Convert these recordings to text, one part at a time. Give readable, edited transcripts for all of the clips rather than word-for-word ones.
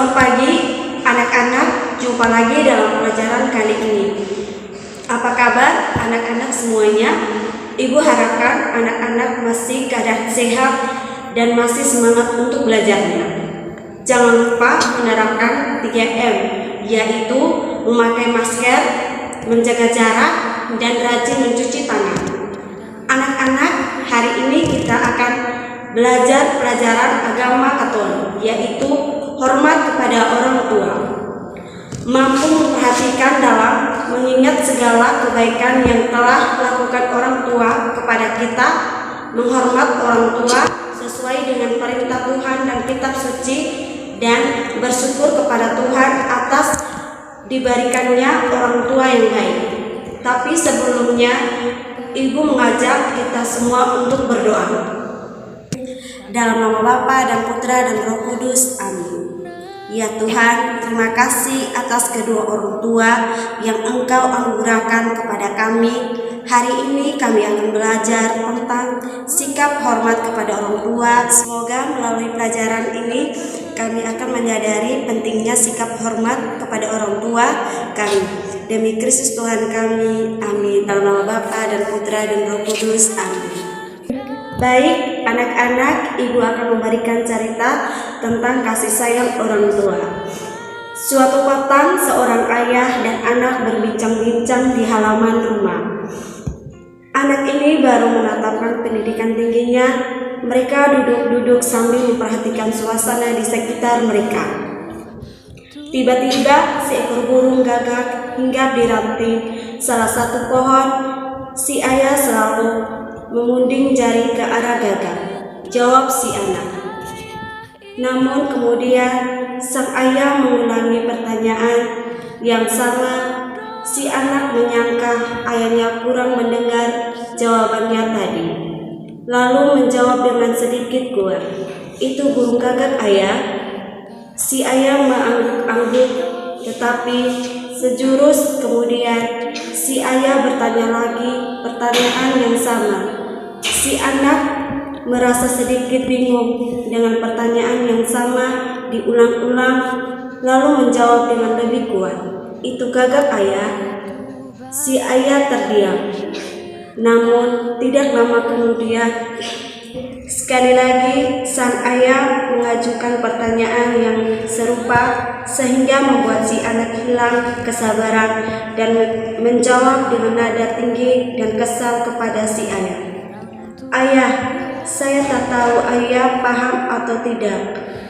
Selamat pagi anak-anak, jumpa lagi dalam pelajaran kali ini. Apa kabar anak-anak semuanya? Ibu harapkan anak-anak masih keadaan sehat dan masih semangat untuk belajarnya. Jangan lupa menerapkan 3M, yaitu memakai masker, menjaga jarak, dan rajin mencuci tangan. Anak-anak, hari ini kita akan belajar pelajaran agama Katolik, yaitu hormat kepada orang tua. Mampu memperhatikan dalam mengingat segala kebaikan yang telah dilakukan orang tua kepada kita, menghormat orang tua sesuai dengan perintah Tuhan dan kitab suci, dan bersyukur kepada Tuhan atas diberikannya orang tua yang baik. Tapi sebelumnya, Ibu mengajak kita semua untuk berdoa. Dalam nama Bapa dan Putra dan Roh Kudus, amin. Ya Tuhan, terima kasih atas kedua orang tua yang Engkau anugerahkan kepada kami. Hari ini kami akan belajar tentang sikap hormat kepada orang tua. Semoga melalui pelajaran ini kami akan menyadari pentingnya sikap hormat kepada orang tua kami. Demi Kristus Tuhan kami, amin. Dalam nama Bapa dan Putra dan Roh Kudus, amin. Baik, anak-anak, Ibu akan memberikan cerita tentang kasih sayang orang tua. Suatu petang, seorang ayah dan anak berbincang-bincang di halaman rumah. Anak ini baru menatapkan pendidikan tingginya. Mereka duduk-duduk sambil memperhatikan suasana di sekitar mereka. Tiba-tiba, seekor burung gagak hinggap di ranting salah satu pohon. Si ayah selalu mengunting jari ke arah gagak, jawab si anak. Namun kemudian sang ayah mengulangi pertanyaan yang sama. Si anak menyangka ayahnya kurang mendengar jawabannya tadi, lalu menjawab dengan sedikit kuat, "Itu burung gagak, ayah." Si ayah mengangguk-angguk, tetapi sejurus kemudian si ayah bertanya lagi pertanyaan yang sama. Si anak merasa sedikit bingung dengan pertanyaan yang sama diulang-ulang, lalu menjawab dengan lebih kuat, "Itu gagak, ayah." Si ayah terdiam. Namun tidak lama kemudian sekali lagi sang ayah mengajukan pertanyaan yang serupa sehingga membuat si anak hilang kesabaran dan menjawab dengan nada tinggi dan kesal kepada si ayah, "Ayah, saya tak tahu ayah paham atau tidak,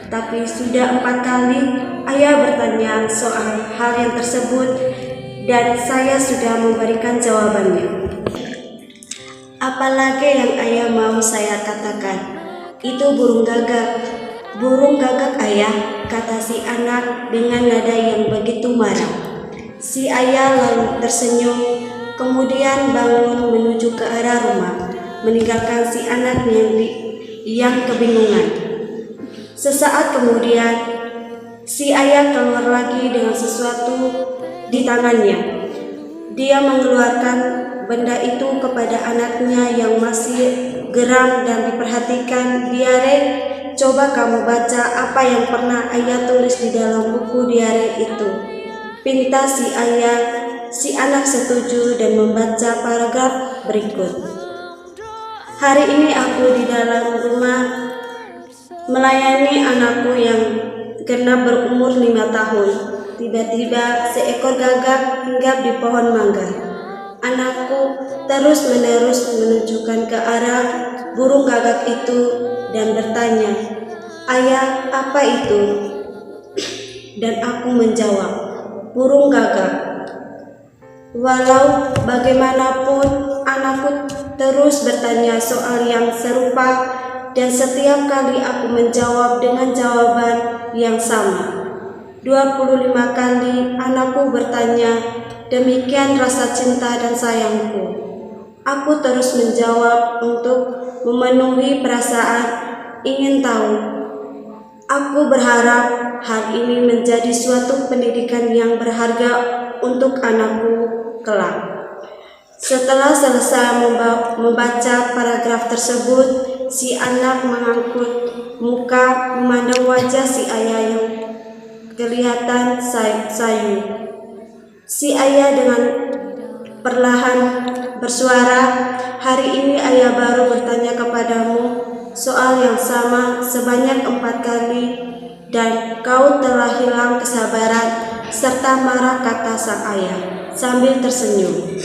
tapi sudah 4 kali ayah bertanya soal hal yang tersebut dan saya sudah memberikan jawabannya. Apalagi yang ayah mau saya katakan? Itu burung gagak." "Burung gagak, ayah," kata si anak dengan nada yang begitu marah. Si ayah lalu tersenyum, kemudian bangun menuju ke arah rumah, meninggalkan si anak yang kebingungan. Sesaat kemudian, si ayah keluar lagi dengan sesuatu di tangannya. Dia mengeluarkan benda itu kepada anaknya yang masih geram dan diperhatikan. "Diare, coba kamu baca apa yang pernah ayah tulis di dalam buku diare itu," pinta si ayah. Si anak setuju dan membaca paragraf berikut. "Hari ini aku di dalam rumah melayani anakku yang genap berumur 5 tahun. Tiba-tiba seekor gagak hinggap di pohon mangga. Anakku terus-menerus menunjukkan ke arah burung gagak itu dan bertanya, 'Ayah, apa itu?' Dan aku menjawab, 'Burung gagak.' Walau bagaimanapun, anakku terus bertanya soal yang serupa dan setiap kali aku menjawab dengan jawaban yang sama. 25 kali anakku bertanya, demikian rasa cinta dan sayangku. Aku terus menjawab untuk memenuhi perasaan ingin tahu. Aku berharap hal ini menjadi suatu pendidikan yang berharga untuk anakku kelak." Setelah selesai membaca paragraf tersebut, si anak mengangkut muka memandang wajah si ayah yang kelihatan sayu. Si ayah dengan perlahan bersuara, "Hari ini ayah baru bertanya kepadamu soal yang sama sebanyak 4 kali dan kau telah hilang kesabaran serta marah," kata sang ayah sambil tersenyum.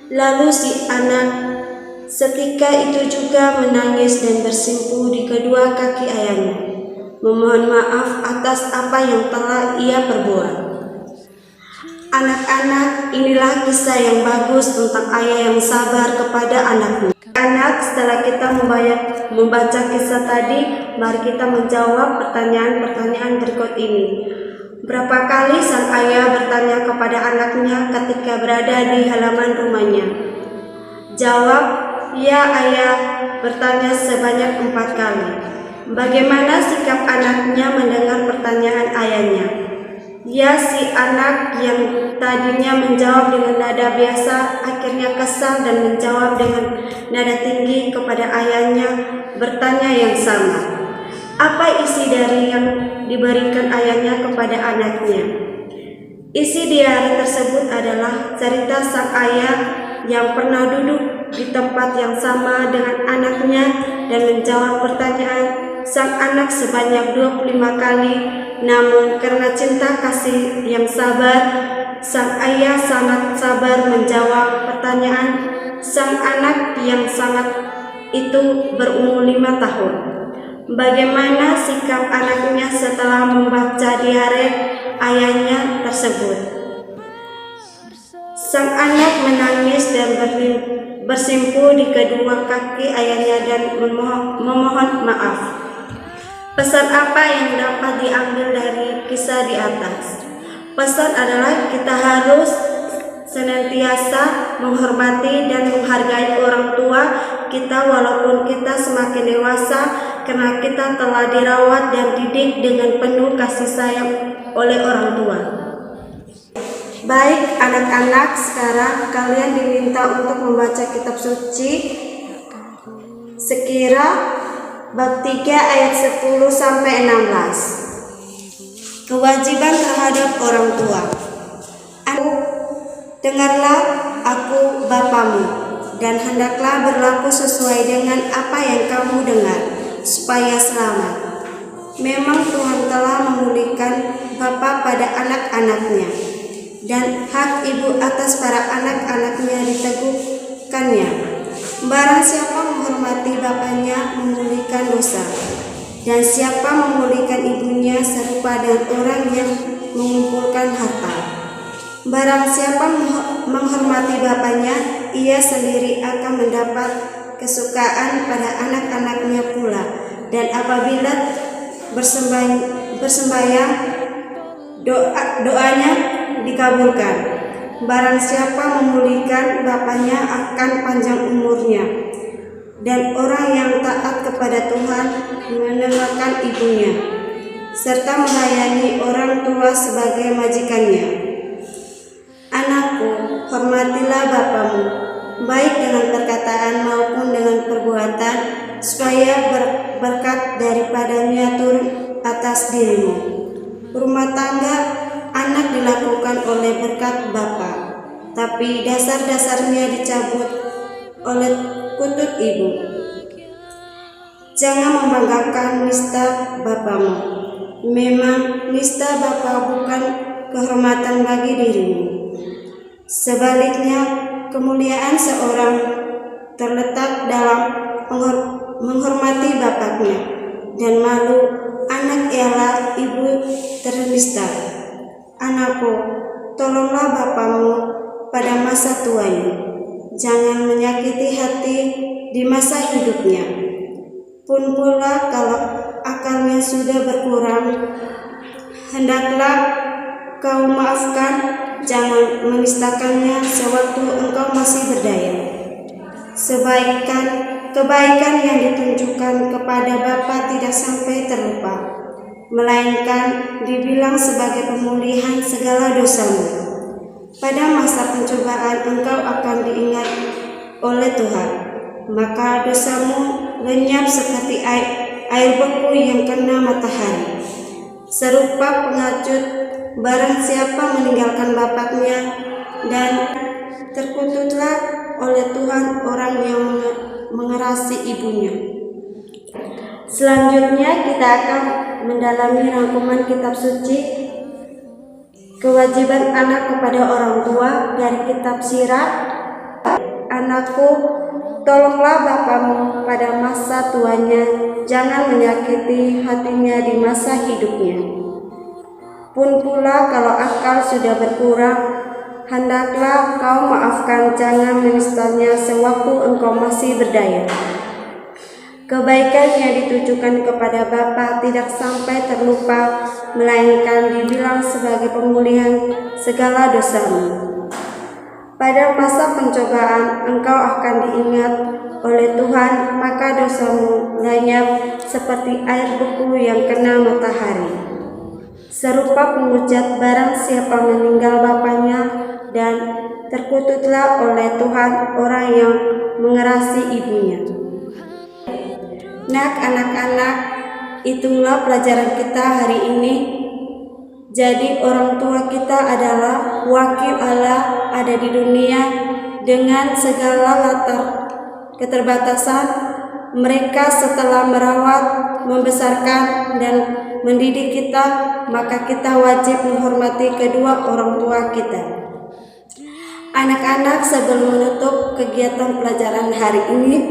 Lalu si anak setika itu juga menangis dan bersimpuh di kedua kaki ayahnya, memohon maaf atas apa yang telah ia perbuat. Anak-anak, inilah kisah yang bagus tentang ayah yang sabar kepada anaknya. Anak, setelah kita membaca kisah tadi, mari kita menjawab pertanyaan-pertanyaan berikut ini. Berapa kali sang ayah bertanya kepada anaknya ketika berada di halaman rumahnya? Jawab, "Ya ayah, bertanya sebanyak 4 kali. Bagaimana sikap anaknya mendengar pertanyaan ayahnya? Ya, si anak yang tadinya menjawab dengan nada biasa akhirnya kesal dan menjawab dengan nada tinggi kepada ayahnya bertanya yang sama. Apa isi dari yang diberikan ayahnya kepada anaknya? Isi diari tersebut adalah cerita sang ayah yang pernah duduk di tempat yang sama dengan anaknya dan menjawab pertanyaan sang anak sebanyak 25 kali. Namun karena cinta kasih yang sabar, sang ayah sangat sabar menjawab pertanyaan sang anak yang sangat itu berumur 5 tahun. Bagaimana sikap anaknya setelah membaca diari ayahnya tersebut? Sang anak menangis dan bersimpuh di kedua kaki ayahnya dan memohon maaf. Pesan apa yang dapat diambil dari kisah di atas? Pesan adalah kita harus senantiasa menghormati dan menghargai orang tua kita walaupun kita semakin dewasa, karena kita telah dirawat dan didik dengan penuh kasih sayang oleh orang tua. Baik anak-anak, sekarang kalian diminta untuk membaca kitab suci Sekira bab 3 ayat 10 sampai 16. Kewajiban terhadap orang tua. Dengarlah aku Bapamu, dan hendaklah berlaku sesuai dengan apa yang kamu dengar, supaya selamat. Memang Tuhan telah memulihkan bapa pada anak-anaknya, dan hak ibu atas para anak-anaknya diteguhkannya. Barang siapa menghormati bapaknya memulihkan dosa, dan siapa memulihkan ibunya serupa dengan orang yang mengumpulkan harta. Barang siapa menghormati bapaknya, ia sendiri akan mendapat kesukaan pada anak-anaknya pula. Dan apabila bersembahyang, doanya dikabulkan. Barang siapa memulihkan bapaknya akan panjang umurnya, dan orang yang taat kepada Tuhan mendengarkan ibunya, serta melayani orang tua sebagai majikannya. Anakku, hormatilah bapamu, baik dengan perkataan maupun dengan perbuatan, supaya berkat daripadanya turun atas dirimu. Rumah tangga anak dilakukan oleh berkat bapa, tapi dasar-dasarnya dicabut oleh kutut ibu. Jangan membanggakan nista bapamu. Memang nista bapa bukan kehormatan bagi dirimu. Sebaliknya, kemuliaan seorang terletak dalam menghormati bapaknya, dan malu anak ialah ibu ternista. Anakku, tolonglah bapamu pada masa tuanya. Jangan menyakiti hati di masa hidupnya. Pun pula kalau akalnya sudah berkurang, hendaklah kau maafkan, jangan menistakannya sewaktu engkau masih berdaya. Kebaikan yang ditunjukkan kepada bapa tidak sampai terlupa, melainkan dibilang sebagai pemulihan segala dosamu. Pada masa pencobaan engkau akan diingat oleh Tuhan, maka dosamu lenyap seperti air beku yang kena matahari. serupa pengecut, barang siapa meninggalkan bapaknya, dan terkutuklah oleh Tuhan orang yang mengerasi ibunya. Selanjutnya kita akan mendalami rangkuman kitab suci kewajiban anak kepada orang tua dari kitab Sirah. Anakku, tolonglah bapamu pada masa tuanya, jangan menyakiti hatinya di masa hidupnya. Pun pula kalau akal sudah berkurang, hendaklah kau maafkan, jangan menistanya sewaktu engkau masih berdaya. Kebaikan yang ditujukan kepada Bapa tidak sampai terlupa, melainkan dibilang sebagai pemulihan segala dosamu. Pada masa pencobaan engkau akan diingat oleh Tuhan, maka dosamu lenyap seperti air beku yang kena matahari. Serupa penghujat, barang siapa meninggal bapaknya, dan terkutuklah oleh Tuhan orang yang mengerasi ibunya. Nak, anak-anak, itulah pelajaran kita hari ini. Jadi orang tua kita adalah wakil Allah ada di dunia dengan segala latar keterbatasan mereka. Setelah merawat, membesarkan, dan mendidik kita, maka kita wajib menghormati kedua orang tua kita. Anak-anak, sebelum menutup kegiatan pelajaran hari ini,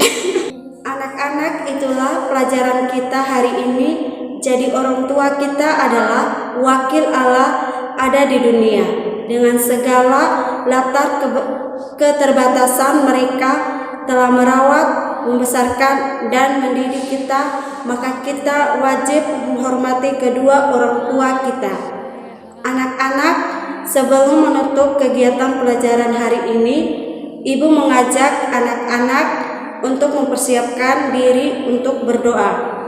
anak-anak, itulah pelajaran kita hari ini. Jadi orang tua kita adalah wakil Allah ada di dunia. Dengan segala latar keterbatasan mereka telah merawat, membesarkan, dan mendidik kita, maka kita wajib menghormati kedua orang tua kita. Anak-anak, sebelum menutup kegiatan pelajaran hari ini, Ibu mengajak anak-anak untuk mempersiapkan diri untuk berdoa.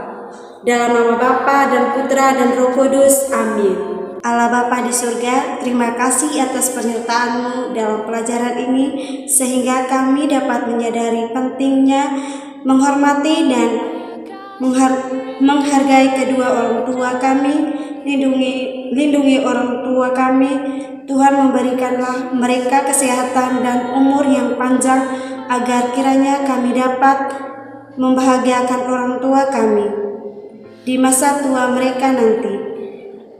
Dalam nama Bapa dan Putra dan Roh Kudus. Amin. Allah Bapa di surga, terima kasih atas penyertaan-Mu dalam pelajaran ini, sehingga kami dapat menyadari pentingnya menghormati dan menghargai kedua orang tua kami. Lindungi orang tua kami. Tuhan, memberikanlah mereka kesehatan dan umur yang panjang, agar kiranya kami dapat membahagiakan orang tua kami di masa tua mereka nanti.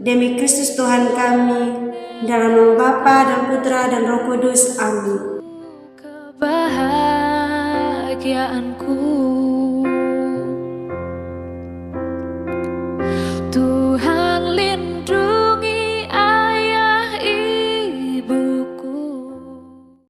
Demi Kristus Tuhan kami, dalam nama Bapa dan Putra dan Roh Kudus. Amin. Kebahagiaanku